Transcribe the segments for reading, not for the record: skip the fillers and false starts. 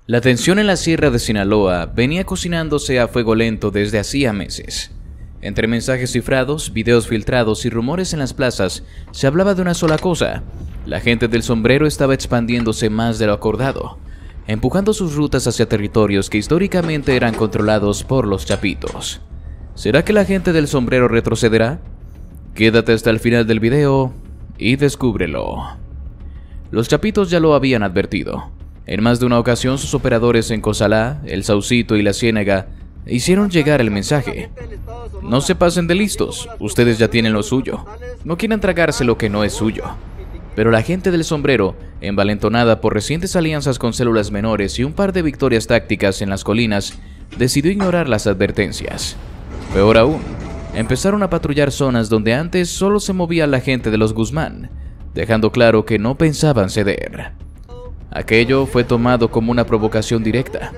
La tensión en la Sierra de Sinaloa venía cocinándose a fuego lento desde hacía meses. Entre mensajes cifrados, videos filtrados y rumores en las plazas, se hablaba de una sola cosa: la gente del sombrero estaba expandiéndose más de lo acordado, empujando sus rutas hacia territorios que históricamente eran controlados por los chapitos. ¿Será que la gente del sombrero retrocederá? Quédate hasta el final del video y descúbrelo. Los chapitos ya lo habían advertido. En más de una ocasión, sus operadores en Cozalá, El Saucito y La Ciénaga hicieron llegar el mensaje: no se pasen de listos, ustedes ya tienen lo suyo, no quieran tragarse lo que no es suyo. Pero la gente del sombrero, envalentonada por recientes alianzas con células menores y un par de victorias tácticas en las colinas, decidió ignorar las advertencias. Peor aún, empezaron a patrullar zonas donde antes solo se movía la gente de los Guzmán, dejando claro que no pensaban ceder. Aquello fue tomado como una provocación directa,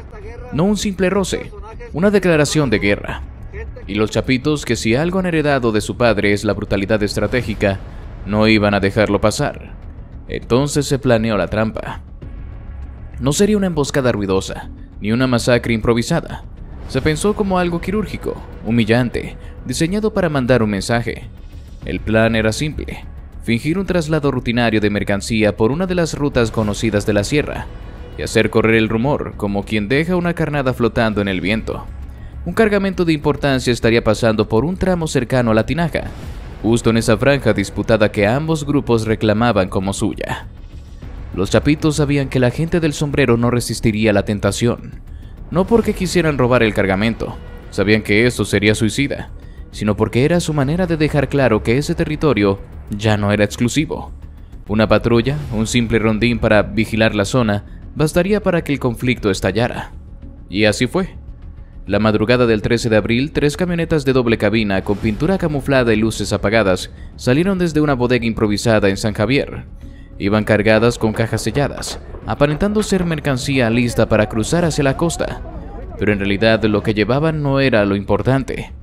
no un simple roce, una declaración de guerra. Y los chapitos, que si algo han heredado de su padre es la brutalidad estratégica, no iban a dejarlo pasar. Entonces se planeó la trampa. No sería una emboscada ruidosa, ni una masacre improvisada. Se pensó como algo quirúrgico, humillante, diseñado para mandar un mensaje. El plan era simple: fingir un traslado rutinario de mercancía por una de las rutas conocidas de la sierra, y hacer correr el rumor como quien deja una carnada flotando en el viento. Un cargamento de importancia estaría pasando por un tramo cercano a la tinaja, justo en esa franja disputada que ambos grupos reclamaban como suya. Los chapitos sabían que la gente del sombrero no resistiría la tentación, no porque quisieran robar el cargamento, sabían que eso sería suicida, sino porque era su manera de dejar claro que ese territorio ya no era exclusivo. Una patrulla, un simple rondín para vigilar la zona, bastaría para que el conflicto estallara. Y así fue. La madrugada del 13 de abril, 3 camionetas de doble cabina con pintura camuflada y luces apagadas salieron desde una bodega improvisada en San Javier. Iban cargadas con cajas selladas, aparentando ser mercancía lista para cruzar hacia la costa, pero en realidad lo que llevaban no era lo importante.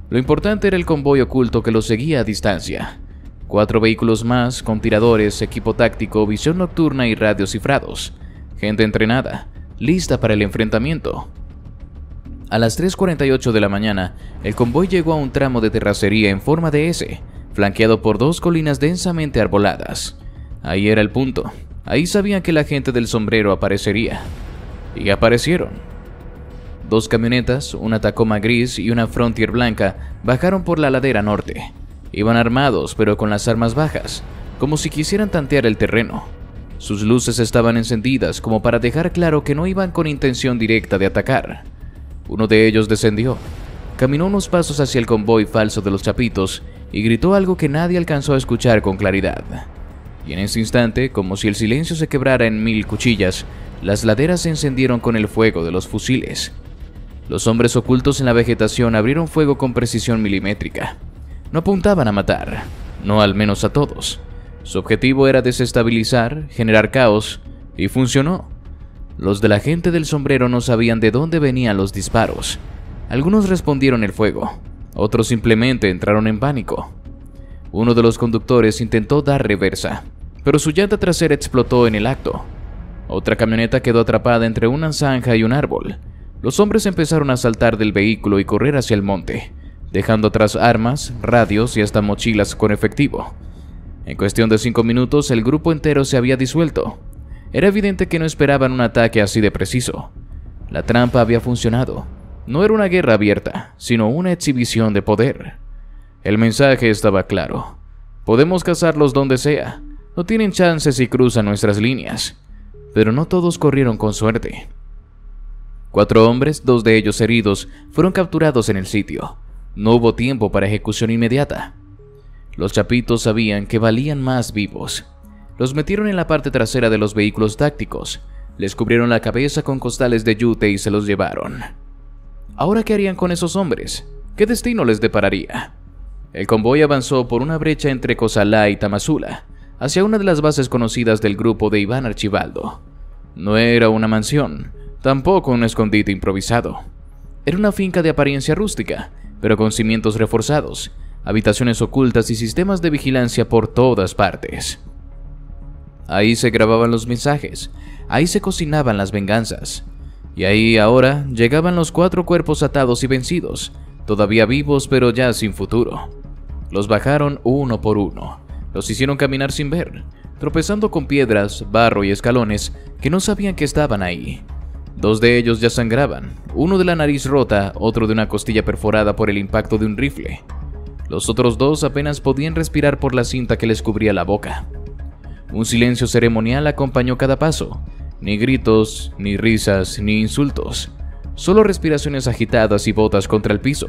Lo importante era el convoy oculto que los seguía a distancia. 4 vehículos más, con tiradores, equipo táctico, visión nocturna y radios cifrados. Gente entrenada, lista para el enfrentamiento. A las 3:48 de la mañana, el convoy llegó a un tramo de terracería en forma de S, flanqueado por 2 colinas densamente arboladas. Ahí era el punto. Ahí sabían que la gente del sombrero aparecería. Y aparecieron. 2 camionetas, una Tacoma gris y una Frontier blanca, bajaron por la ladera norte. Iban armados, pero con las armas bajas, como si quisieran tantear el terreno. Sus luces estaban encendidas como para dejar claro que no iban con intención directa de atacar. Uno de ellos descendió, caminó unos pasos hacia el convoy falso de los chapitos y gritó algo que nadie alcanzó a escuchar con claridad. Y en ese instante, como si el silencio se quebrara en 1000 cuchillas, las laderas se encendieron con el fuego de los fusiles. Los hombres ocultos en la vegetación abrieron fuego con precisión milimétrica. No apuntaban a matar, no al menos a todos. Su objetivo era desestabilizar, generar caos, y funcionó. Los de la gente del sombrero no sabían de dónde venían los disparos. Algunos respondieron el fuego, otros simplemente entraron en pánico. Uno de los conductores intentó dar reversa, pero su llanta trasera explotó en el acto. Otra camioneta quedó atrapada entre una zanja y un árbol. Los hombres empezaron a saltar del vehículo y correr hacia el monte, dejando atrás armas, radios y hasta mochilas con efectivo. En cuestión de 5 minutos, el grupo entero se había disuelto. Era evidente que no esperaban un ataque así de preciso. La trampa había funcionado. No era una guerra abierta, sino una exhibición de poder. El mensaje estaba claro: podemos cazarlos donde sea, no tienen chances si cruzan nuestras líneas. Pero no todos corrieron con suerte. 4 hombres, 2 de ellos heridos, fueron capturados en el sitio. No hubo tiempo para ejecución inmediata. Los chapitos sabían que valían más vivos. Los metieron en la parte trasera de los vehículos tácticos, les cubrieron la cabeza con costales de yute y se los llevaron. ¿Ahora qué harían con esos hombres? ¿Qué destino les depararía? El convoy avanzó por una brecha entre Cozalá y Tamazula, hacia una de las bases conocidas del grupo de Iván Archibaldo. No era una mansión, tampoco un escondite improvisado. Era una finca de apariencia rústica, pero con cimientos reforzados, habitaciones ocultas y sistemas de vigilancia por todas partes. Ahí se grababan los mensajes, ahí se cocinaban las venganzas. Y ahí ahora llegaban los 4 cuerpos atados y vencidos, todavía vivos pero ya sin futuro. Los bajaron uno por uno, los hicieron caminar sin ver, tropezando con piedras, barro y escalones que no sabían que estaban ahí. 2 de ellos ya sangraban, uno de la nariz rota, otro de una costilla perforada por el impacto de un rifle. Los otros 2 apenas podían respirar por la cinta que les cubría la boca. Un silencio ceremonial acompañó cada paso. Ni gritos, ni risas, ni insultos. Solo respiraciones agitadas y botas contra el piso.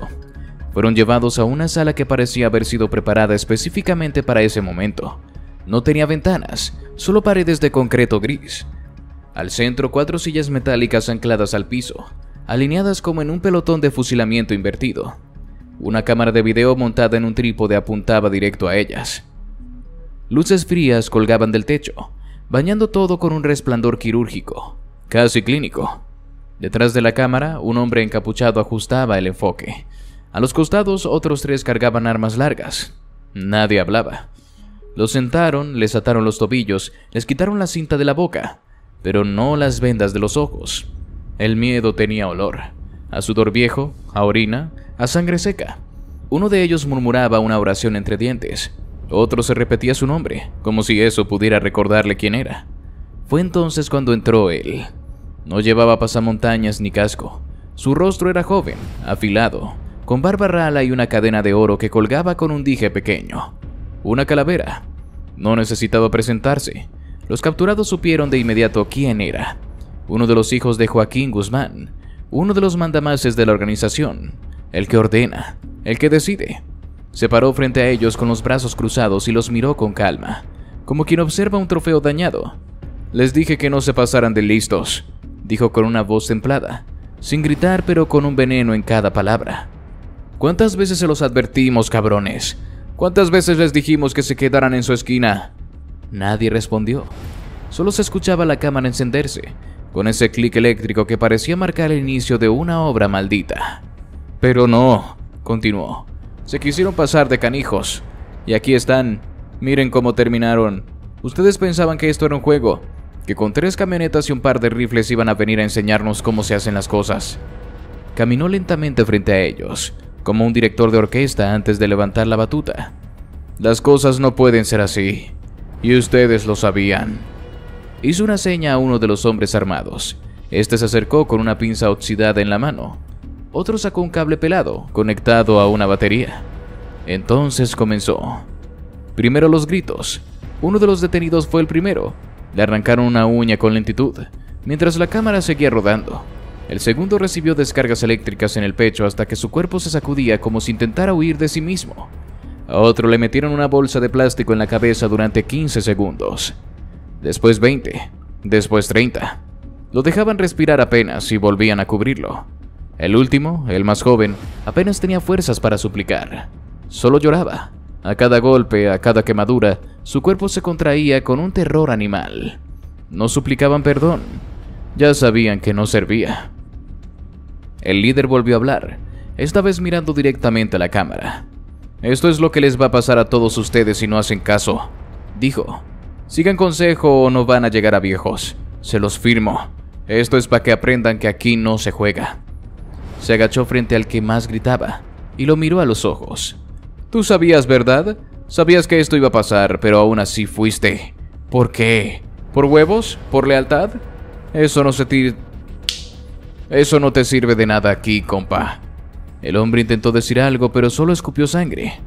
Fueron llevados a una sala que parecía haber sido preparada específicamente para ese momento. No tenía ventanas, solo paredes de concreto gris. Al centro, 4 sillas metálicas ancladas al piso, alineadas como en un pelotón de fusilamiento invertido. Una cámara de video montada en un trípode apuntaba directo a ellas. Luces frías colgaban del techo, bañando todo con un resplandor quirúrgico, casi clínico. Detrás de la cámara, un hombre encapuchado ajustaba el enfoque. A los costados, otros 3 cargaban armas largas. Nadie hablaba. Los sentaron, les ataron los tobillos, les quitaron la cinta de la boca, pero no las vendas de los ojos. El miedo tenía olor, a sudor viejo, a orina, a sangre seca. Uno de ellos murmuraba una oración entre dientes. Otro se repetía su nombre, como si eso pudiera recordarle quién era. Fue entonces cuando entró él. No llevaba pasamontañas ni casco. Su rostro era joven, afilado, con barba rala y una cadena de oro que colgaba con un dije pequeño. Una calavera. No necesitaba presentarse. Los capturados supieron de inmediato quién era. Uno de los hijos de Joaquín Guzmán, uno de los mandamases de la organización, el que ordena, el que decide. Se paró frente a ellos con los brazos cruzados y los miró con calma, como quien observa un trofeo dañado. Les dije que no se pasaran de listos, dijo con una voz templada, sin gritar pero con un veneno en cada palabra. ¿Cuántas veces se los advertimos, cabrones? ¿Cuántas veces les dijimos que se quedaran en su esquina? Nadie respondió. Solo se escuchaba la cámara encenderse, con ese clic eléctrico que parecía marcar el inicio de una obra maldita. Pero no, continuó. Se quisieron pasar de canijos. Y aquí están. Miren cómo terminaron. Ustedes pensaban que esto era un juego, que con 3 camionetas y un par de rifles iban a venir a enseñarnos cómo se hacen las cosas. Caminó lentamente frente a ellos, como un director de orquesta antes de levantar la batuta. Las cosas no pueden ser así. Y ustedes lo sabían. Hizo una seña a uno de los hombres armados. Este se acercó con una pinza oxidada en la mano. Otro sacó un cable pelado, conectado a una batería. Entonces comenzó. Primero los gritos. Uno de los detenidos fue el primero. Le arrancaron una uña con lentitud, mientras la cámara seguía rodando. El segundo recibió descargas eléctricas en el pecho hasta que su cuerpo se sacudía como si intentara huir de sí mismo. A otro le metieron una bolsa de plástico en la cabeza durante 15 segundos. Después 20, después 30. Lo dejaban respirar apenas y volvían a cubrirlo. El último, el más joven, apenas tenía fuerzas para suplicar. Solo lloraba. A cada golpe, a cada quemadura, su cuerpo se contraía con un terror animal. No suplicaban perdón. Ya sabían que no servía. El líder volvió a hablar, esta vez mirando directamente a la cámara. «Esto es lo que les va a pasar a todos ustedes si no hacen caso», dijo. «Sigan consejo o no van a llegar a viejos. Se los firmo. Esto es para que aprendan que aquí no se juega». Se agachó frente al que más gritaba y lo miró a los ojos. «Tú sabías, ¿verdad? Sabías que esto iba a pasar, pero aún así fuiste. ¿Por qué? ¿Por huevos? ¿Por lealtad? Eso no te sirve de nada aquí, compa». El hombre intentó decir algo, pero solo escupió sangre.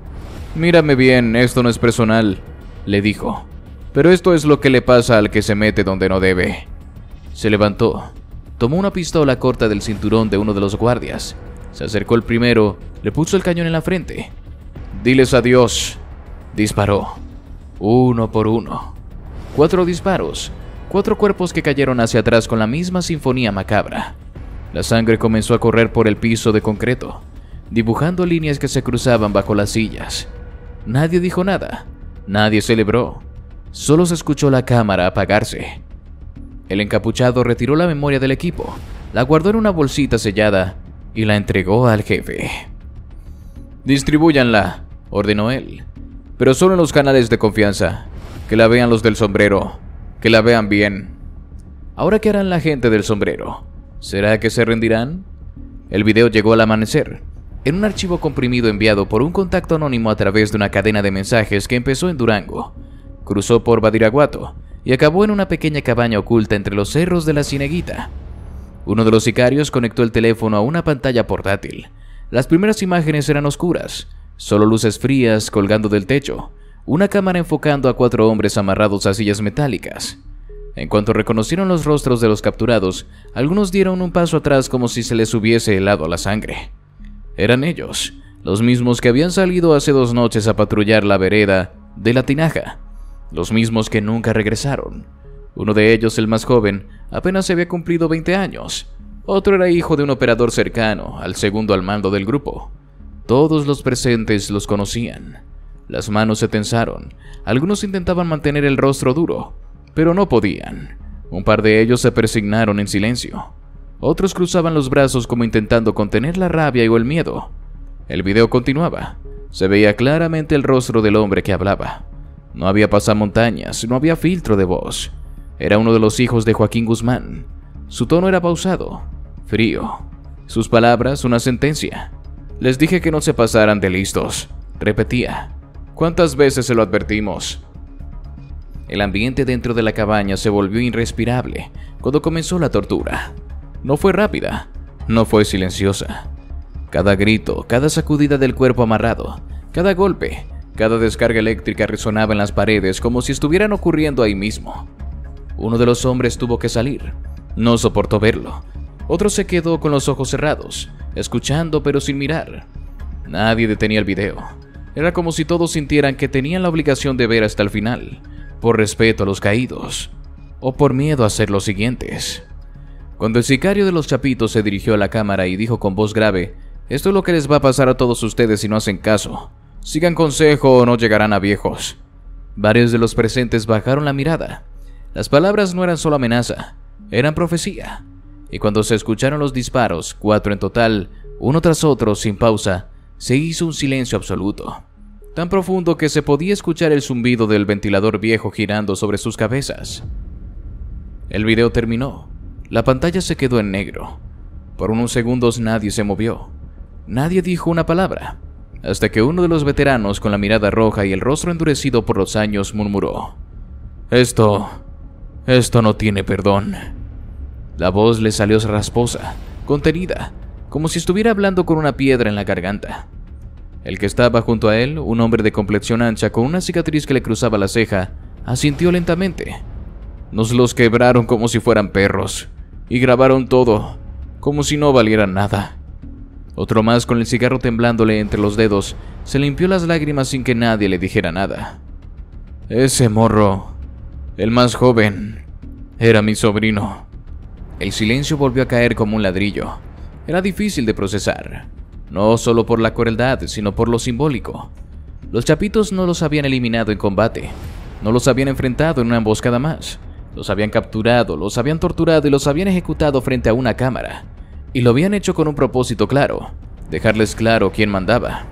«Mírame bien, esto no es personal», le dijo. «Pero esto es lo que le pasa al que se mete donde no debe». Se levantó. Tomó una pistola corta del cinturón de uno de los guardias. Se acercó el primero, le puso el cañón en la frente. «Diles adiós». Disparó. Uno por uno. 4 disparos. 4 cuerpos que cayeron hacia atrás con la misma sinfonía macabra. La sangre comenzó a correr por el piso de concreto, dibujando líneas que se cruzaban bajo las sillas. Nadie dijo nada. Nadie celebró. Solo se escuchó la cámara apagarse. El encapuchado retiró la memoria del equipo, la guardó en una bolsita sellada y la entregó al jefe. «Distribúyanla», ordenó él, «pero solo en los canales de confianza. Que la vean los del sombrero, que la vean bien». Ahora, ¿qué harán la gente del sombrero? ¿Será que se rendirán? El video llegó al amanecer, en un archivo comprimido enviado por un contacto anónimo a través de una cadena de mensajes que empezó en Durango, cruzó por Badiraguato y acabó en una pequeña cabaña oculta entre los cerros de la Cieneguita. Uno de los sicarios conectó el teléfono a una pantalla portátil. Las primeras imágenes eran oscuras, solo luces frías colgando del techo, una cámara enfocando a 4 hombres amarrados a sillas metálicas. En cuanto reconocieron los rostros de los capturados, algunos dieron un paso atrás como si se les hubiese helado la sangre. Eran ellos, los mismos que habían salido hace 2 noches a patrullar la vereda de La Tinaja, los mismos que nunca regresaron. Uno de ellos, el más joven, apenas se había cumplido 20 años. Otro era hijo de un operador cercano al segundo al mando del grupo. Todos los presentes los conocían. Las manos se tensaron. Algunos intentaban mantener el rostro duro, pero no podían. Un par de ellos se persignaron en silencio. Otros cruzaban los brazos como intentando contener la rabia o el miedo. El video continuaba. Se veía claramente el rostro del hombre que hablaba. No había pasamontañas, no había filtro de voz. Era uno de los hijos de Joaquín Guzmán. Su tono era pausado, frío. Sus palabras, una sentencia. Les dije que no se pasaran de listos, repetía. ¿Cuántas veces se lo advertimos? El ambiente dentro de la cabaña se volvió irrespirable cuando comenzó la tortura. No fue rápida, no fue silenciosa. Cada grito, cada sacudida del cuerpo amarrado, cada golpe, cada descarga eléctrica resonaba en las paredes como si estuvieran ocurriendo ahí mismo. Uno de los hombres tuvo que salir. No soportó verlo. Otro se quedó con los ojos cerrados, escuchando pero sin mirar. Nadie detenía el video. Era como si todos sintieran que tenían la obligación de ver hasta el final, por respeto a los caídos, o por miedo a ser los siguientes. Cuando el sicario de los Chapitos se dirigió a la cámara y dijo con voz grave: «Esto es lo que les va a pasar a todos ustedes si no hacen caso. Sigan consejo o no llegarán a viejos». Varios de los presentes bajaron la mirada. Las palabras no eran solo amenaza, eran profecía. Y cuando se escucharon los disparos, 4 en total, uno tras otro, sin pausa, se hizo un silencio absoluto, tan profundo que se podía escuchar el zumbido del ventilador viejo girando sobre sus cabezas. El video terminó. La pantalla se quedó en negro. Por unos segundos nadie se movió. Nadie dijo una palabra, hasta que uno de los veteranos, con la mirada roja y el rostro endurecido por los años, murmuró: Esto no tiene perdón. La voz le salió rasposa, contenida, como si estuviera hablando con una piedra en la garganta. El que estaba junto a él, un hombre de complexión ancha con una cicatriz que le cruzaba la ceja, asintió lentamente. Nos los quebraron como si fueran perros, y grabaron todo, como si no valiera nada. Otro más, con el cigarro temblándole entre los dedos, se limpió las lágrimas sin que nadie le dijera nada. Ese morro, el más joven, era mi sobrino. El silencio volvió a caer como un ladrillo. Era difícil de procesar, no solo por la crueldad, sino por lo simbólico. Los Chapitos no los habían eliminado en combate, no los habían enfrentado en una emboscada más. Los habían capturado, los habían torturado y los habían ejecutado frente a una cámara. Y lo habían hecho con un propósito claro: dejarles claro quién mandaba.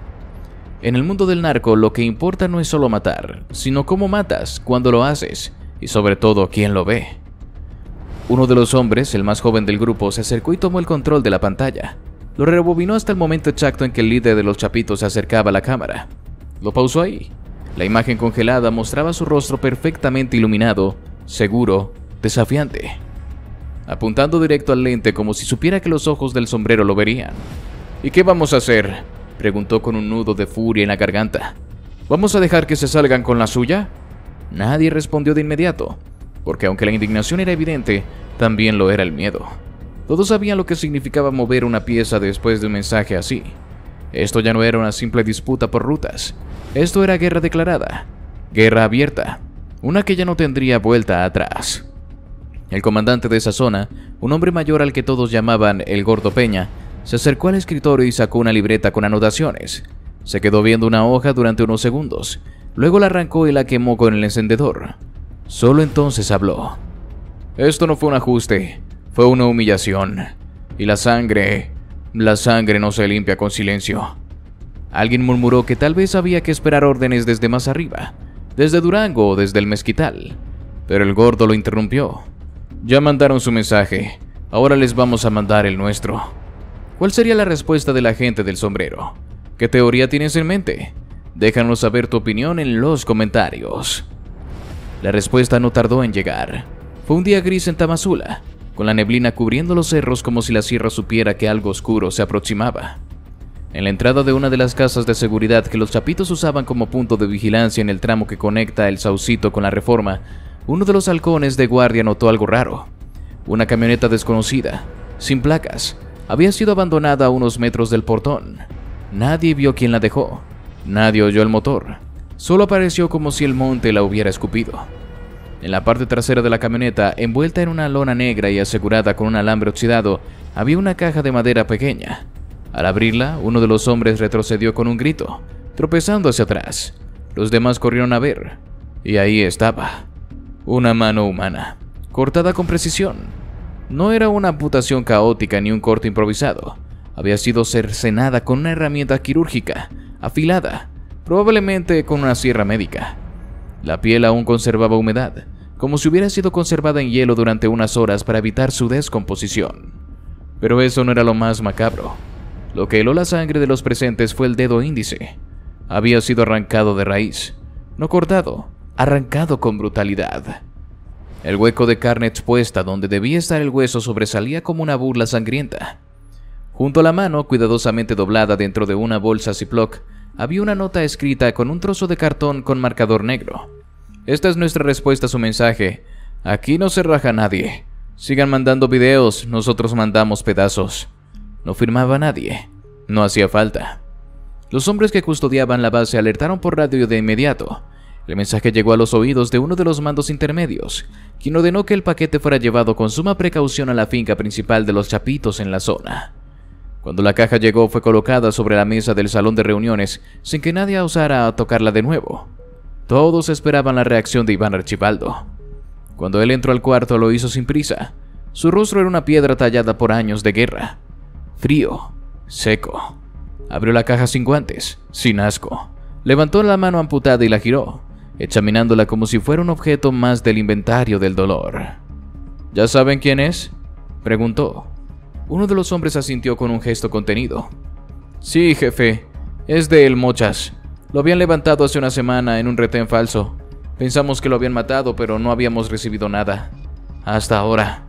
En el mundo del narco, lo que importa no es solo matar, sino cómo matas, cuándo lo haces y sobre todo quién lo ve. Uno de los hombres, el más joven del grupo, se acercó y tomó el control de la pantalla. Lo rebobinó hasta el momento exacto en que el líder de los Chapitos se acercaba a la cámara. Lo pausó ahí. La imagen congelada mostraba su rostro perfectamente iluminado, seguro, desafiante, apuntando directo al lente como si supiera que los ojos del sombrero lo verían. ¿Y qué vamos a hacer?, preguntó con un nudo de furia en la garganta. ¿Vamos a dejar que se salgan con la suya? Nadie respondió de inmediato, porque aunque la indignación era evidente, también lo era el miedo. Todos sabían lo que significaba mover una pieza después de un mensaje así. Esto ya no era una simple disputa por rutas. Esto era guerra declarada, guerra abierta, una que ya no tendría vuelta atrás. El comandante de esa zona, un hombre mayor al que todos llamaban el Gordo Peña, se acercó al escritorio y sacó una libreta con anotaciones. Se quedó viendo una hoja durante unos segundos, luego la arrancó y la quemó con el encendedor. Solo entonces habló. Esto no fue un ajuste, fue una humillación. Y la sangre no se limpia con silencio. Alguien murmuró que tal vez había que esperar órdenes desde más arriba, desde Durango o desde el Mezquital. Pero el gordo lo interrumpió. Ya mandaron su mensaje. Ahora les vamos a mandar el nuestro. ¿Cuál sería la respuesta de la gente del sombrero? ¿Qué teoría tienes en mente? Déjanos saber tu opinión en los comentarios. La respuesta no tardó en llegar. Fue un día gris en Tamazula, con la neblina cubriendo los cerros como si la sierra supiera que algo oscuro se aproximaba. En la entrada de una de las casas de seguridad que los chapitos usaban como punto de vigilancia en el tramo que conecta el Saucito con la Reforma, uno de los halcones de guardia notó algo raro. Una camioneta desconocida, sin placas, había sido abandonada a unos metros del portón. Nadie vio quién la dejó, nadie oyó el motor, solo apareció como si el monte la hubiera escupido. En la parte trasera de la camioneta, envuelta en una lona negra y asegurada con un alambre oxidado, había una caja de madera pequeña. Al abrirla, uno de los hombres retrocedió con un grito, tropezando hacia atrás. Los demás corrieron a ver, y ahí estaba. Una mano humana, cortada con precisión. No era una amputación caótica ni un corte improvisado. Había sido cercenada con una herramienta quirúrgica, afilada, probablemente con una sierra médica. La piel aún conservaba humedad, como si hubiera sido conservada en hielo durante unas horas para evitar su descomposición. Pero eso no era lo más macabro. Lo que heló la sangre de los presentes fue el dedo índice. Había sido arrancado de raíz, no cortado, arrancado con brutalidad. El hueco de carne expuesta donde debía estar el hueso sobresalía como una burla sangrienta. Junto a la mano, cuidadosamente doblada dentro de una bolsa Ziploc, había una nota escrita con un trozo de cartón con marcador negro. Esta es nuestra respuesta a su mensaje. Aquí no se raja nadie. Sigan mandando videos, nosotros mandamos pedazos. No firmaba nadie. No hacía falta. Los hombres que custodiaban la base alertaron por radio de inmediato. El mensaje llegó a los oídos de uno de los mandos intermedios, quien ordenó que el paquete fuera llevado con suma precaución a la finca principal de los chapitos en la zona. Cuando la caja llegó, fue colocada sobre la mesa del salón de reuniones, sin que nadie osara tocarla de nuevo. Todos esperaban la reacción de Iván Archibaldo. Cuando él entró al cuarto, lo hizo sin prisa. Su rostro era una piedra tallada por años de guerra. Frío, seco. Abrió la caja sin guantes, sin asco. Levantó la mano amputada y la giró, examinándola como si fuera un objeto más del inventario del dolor. ¿Ya saben quién es?, preguntó. Uno de los hombres asintió con un gesto contenido. Sí, jefe, es de El Mochas. Lo habían levantado hace una semana en un retén falso. Pensamos que lo habían matado, pero no habíamos recibido nada. Hasta ahora.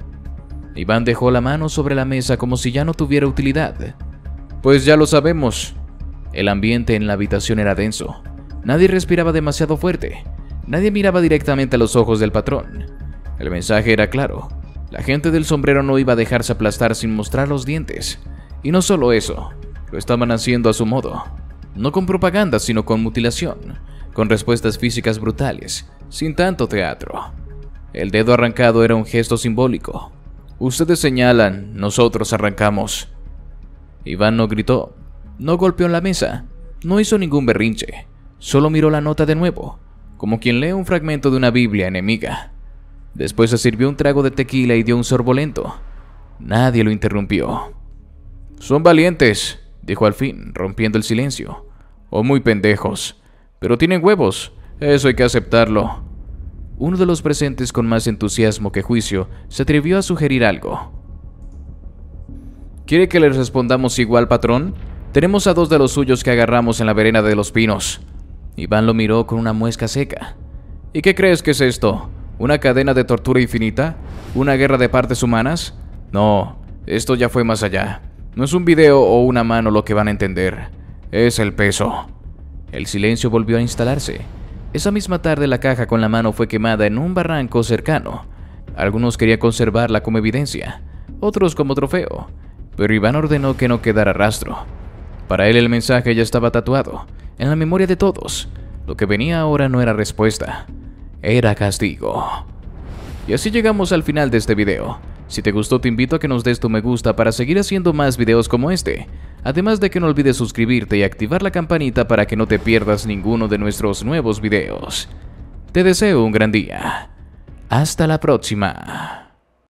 Iván dejó la mano sobre la mesa como si ya no tuviera utilidad. Pues ya lo sabemos. El ambiente en la habitación era denso. Nadie respiraba demasiado fuerte. Nadie miraba directamente a los ojos del patrón. El mensaje era claro. La gente del sombrero no iba a dejarse aplastar sin mostrar los dientes. Y no solo eso, lo estaban haciendo a su modo. No con propaganda, sino con mutilación, con respuestas físicas brutales, sin tanto teatro. El dedo arrancado era un gesto simbólico. Ustedes señalan, nosotros arrancamos. Iván no gritó, no golpeó en la mesa, no hizo ningún berrinche, solo miró la nota de nuevo, como quien lee un fragmento de una Biblia enemiga. Después se sirvió un trago de tequila y dio un sorbo lento. Nadie lo interrumpió. Son valientes, dijo al fin, rompiendo el silencio. O muy pendejos, pero tienen huevos, eso hay que aceptarlo. Uno de los presentes, con más entusiasmo que juicio, se atrevió a sugerir algo. ¿Quiere que les respondamos igual, patrón? Tenemos a dos de los suyos que agarramos en la vereda de los pinos. Iván lo miró con una muesca seca. ¿Y qué crees que es esto? ¿Una cadena de tortura infinita? ¿Una guerra de partes humanas? No, esto ya fue más allá. No es un video o una mano lo que van a entender. Es el peso. El silencio volvió a instalarse. Esa misma tarde la caja con la mano fue quemada en un barranco cercano. Algunos querían conservarla como evidencia, otros como trofeo, pero Iván ordenó que no quedara rastro. Para él el mensaje ya estaba tatuado, en la memoria de todos. Lo que venía ahora no era respuesta, era castigo. Y así llegamos al final de este video. Si te gustó, te invito a que nos des tu me gusta para seguir haciendo más videos como este. Además de que no olvides suscribirte y activar la campanita para que no te pierdas ninguno de nuestros nuevos videos. Te deseo un gran día. Hasta la próxima.